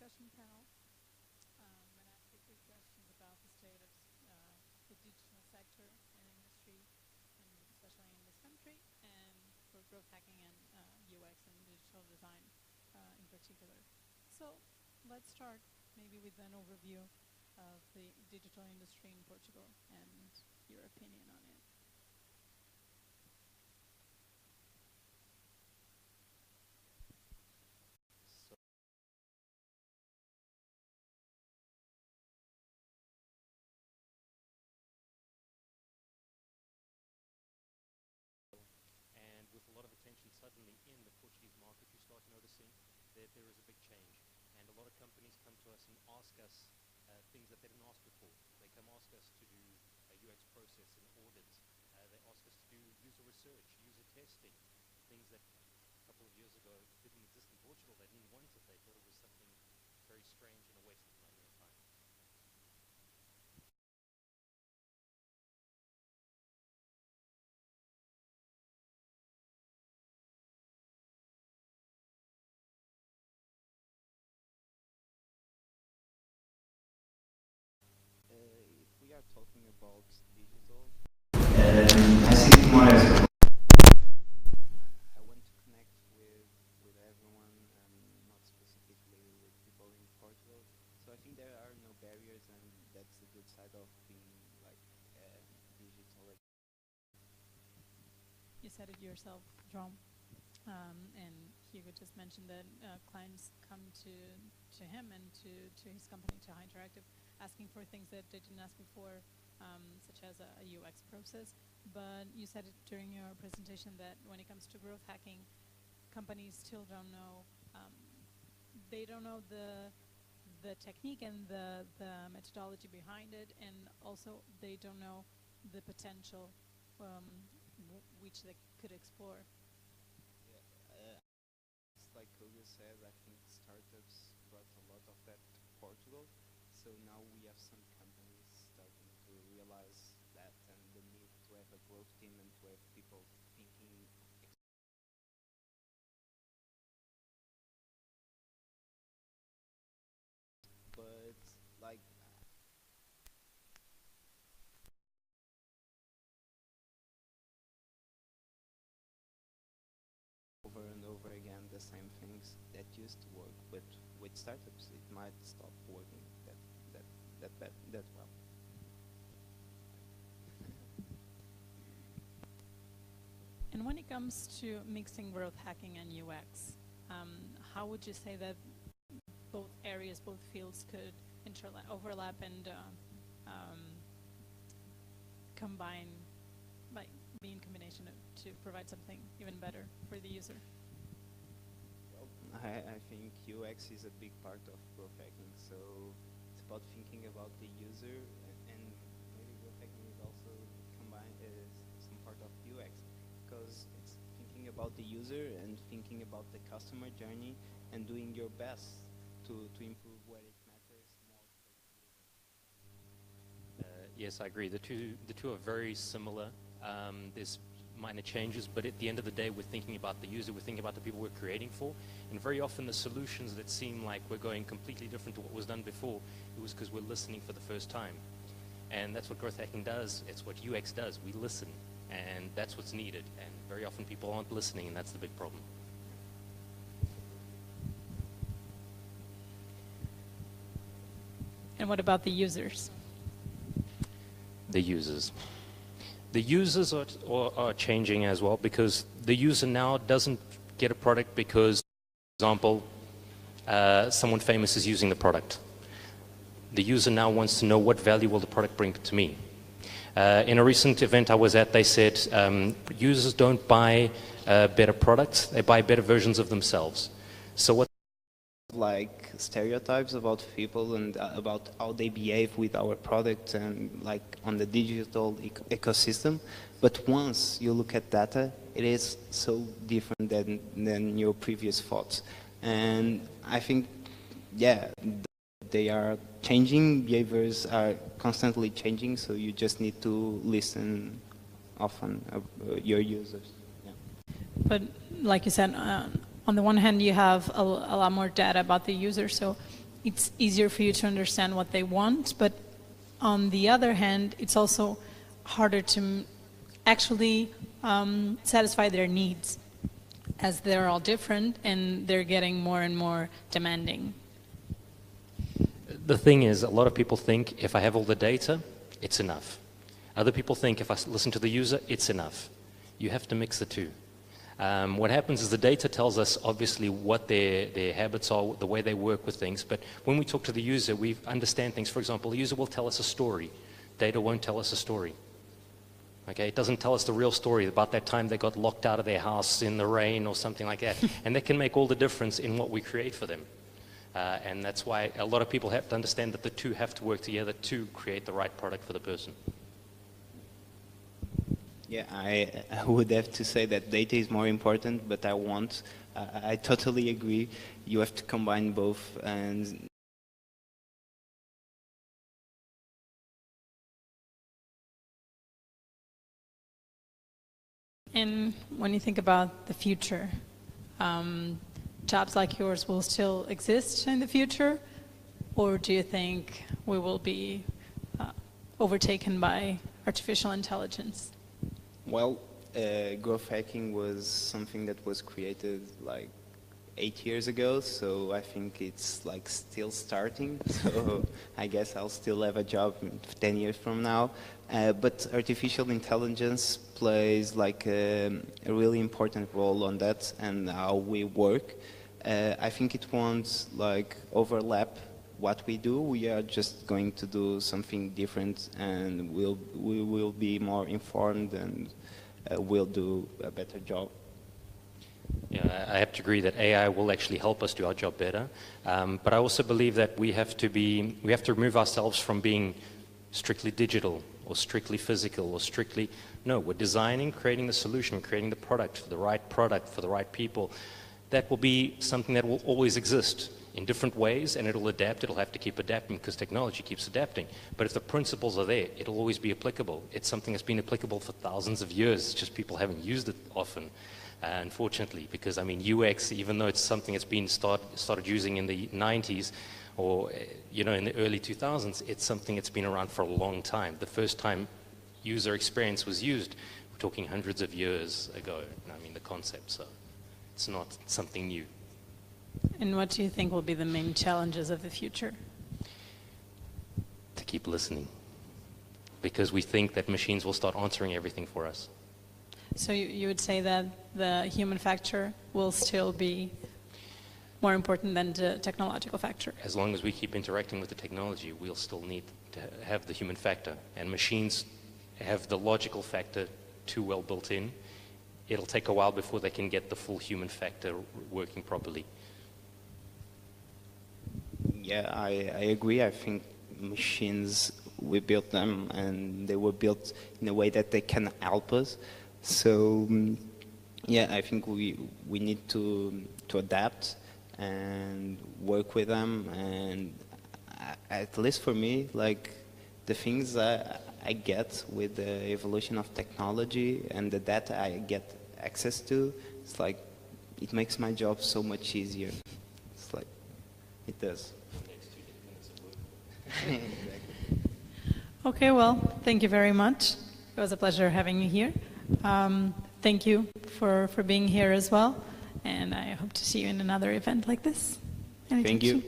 discussion panel. I'm going to ask you 3 questions about the state of the digital sector and industry, and especially in this country, and for growth hacking and UX and digital design in particular. So let's start maybe with an overview of the digital industry in Portugal and your opinion on it. With a lot of attention suddenly in the Portuguese market, you start noticing that there is a big change. And a lot of companies come to us and ask us things that they didn't ask before. They come ask us to do a UX process and audit. They ask us to do user research, user testing, things that a couple of years ago didn't exist in Portugal. They didn't want it. They thought it was something very strange and a waste of money and time. If we are talking about digital, I think more as I want to connect with everyone and not specifically with people in Portugal. So I think there are no barriers, and that's the good side of being like digital. You said it yourself, João, and Hugo just mentioned that clients come to him and to his company, to High Interactive, asking for things that they didn't ask before, such as a UX process. But you said it during your presentation that when it comes to growth hacking, companies still don't know, they don't know the technique and the methodology behind it, and also they don't know the potential which they could explore. Yeah, it's like Hugo said, I think startups brought a lot of that to Portugal. So now we have some companies starting to realize that and the need to have a growth team and to have people thinking. But like over and over again the same things that used to work, but with startups it might stop working that well. And when it comes to mixing growth hacking and UX, how would you say that both areas, both fields could overlap and combine, like be in combination to provide something even better for the user? Well, I think UX is a big part of growth hacking, so it's about thinking about the user, and maybe growth hacking is also combined as some part of UX, because it's thinking about the user and thinking about the customer journey and doing your best to improve where it matters more for the user. Yes, I agree. The two are very similar. There's minor changes, but at the end of the day, we're thinking about the user, we're thinking about the people we're creating for, and very often the solutions that seem like we're going completely different to what was done before, it was because we're listening for the first time. And that's what growth hacking does. It's what UX does. We listen, and that's what's needed. And very often people aren't listening, and that's the big problem. And what about the users? The users. The users are changing as well, because the user now doesn't get a product because, for example, someone famous is using the product. The user now wants to know what value will the product bring to me. In a recent event I was at, they said users don't buy better products, they buy better versions of themselves. So what like stereotypes about people and about how they behave with our product and like on the digital ecosystem, but once you look at data, it is so different than your previous thoughts. And I think, yeah, they are changing, behaviors are constantly changing, so you just need to listen often your users. Yeah. But like you said, on the one hand, you have a lot more data about the user. So it's easier for you to understand what they want, but on the other hand, it's also harder to actually satisfy their needs, as they're all different and they're getting more and more demanding. The thing is, a lot of people think if I have all the data, it's enough. Other people think if I listen to the user, it's enough. You have to mix the two. What happens is the data tells us obviously what their habits are, the way they work with things, but when we talk to the user, we understand things. For example, the user will tell us a story. Data won't tell us a story. Okay, it doesn't tell us the real story about that time they got locked out of their house in the rain or something like that. And that can make all the difference in what we create for them. And that's why a lot of people have to understand that the two have to work together to create the right product for the person. Yeah, I would have to say that data is more important, but I totally agree. You have to combine both. And when you think about the future, jobs like yours will still exist in the future, or do you think we will be overtaken by artificial intelligence? Well, growth hacking was something that was created like 8 years ago, so I think it's like still starting. So I guess I'll still have a job 10 years from now. But artificial intelligence plays like a really important role on that and how we work. I think it won't like overlap what we do. We are just going to do something different, and we will be more informed, and we'll do a better job. Yeah, I have to agree that AI will actually help us do our job better. But I also believe that we have to remove ourselves from being strictly digital or strictly physical or strictly, no, we're designing, creating the solution, creating the product for the right people. That will be something that will always exist in different ways, and it'll adapt. It'll have to keep adapting because technology keeps adapting. But if the principles are there, it'll always be applicable. It's something that's been applicable for thousands of years. It's just people haven't used it often, unfortunately, because I mean UX, even though it's something that's been started using in the 90s or in the early 2000s, it's something that's been around for a long time. The first time user experience was used, we're talking hundreds of years ago. I mean the concept, so it's not something new. And what do you think will be the main challenges of the future? To keep listening, because we think that machines will start answering everything for us. So you would say that the human factor will still be more important than the technological factor? As long as we keep interacting with the technology, we'll still need to have the human factor. And machines have the logical factor too well built in. It'll take a while before they can get the full human factor working properly. Yeah, I agree. I think machines, we built them and they were built in a way that they can help us. So yeah, I think we need to adapt and work with them. And at least for me, like the things I get with the evolution of technology and the data I get access to, it's like it makes my job so much easier. It's like it does. Exactly. Okay, well, thank you very much. It was a pleasure having you here. Thank you for being here as well, and I hope to see you in another event like this. Thank you.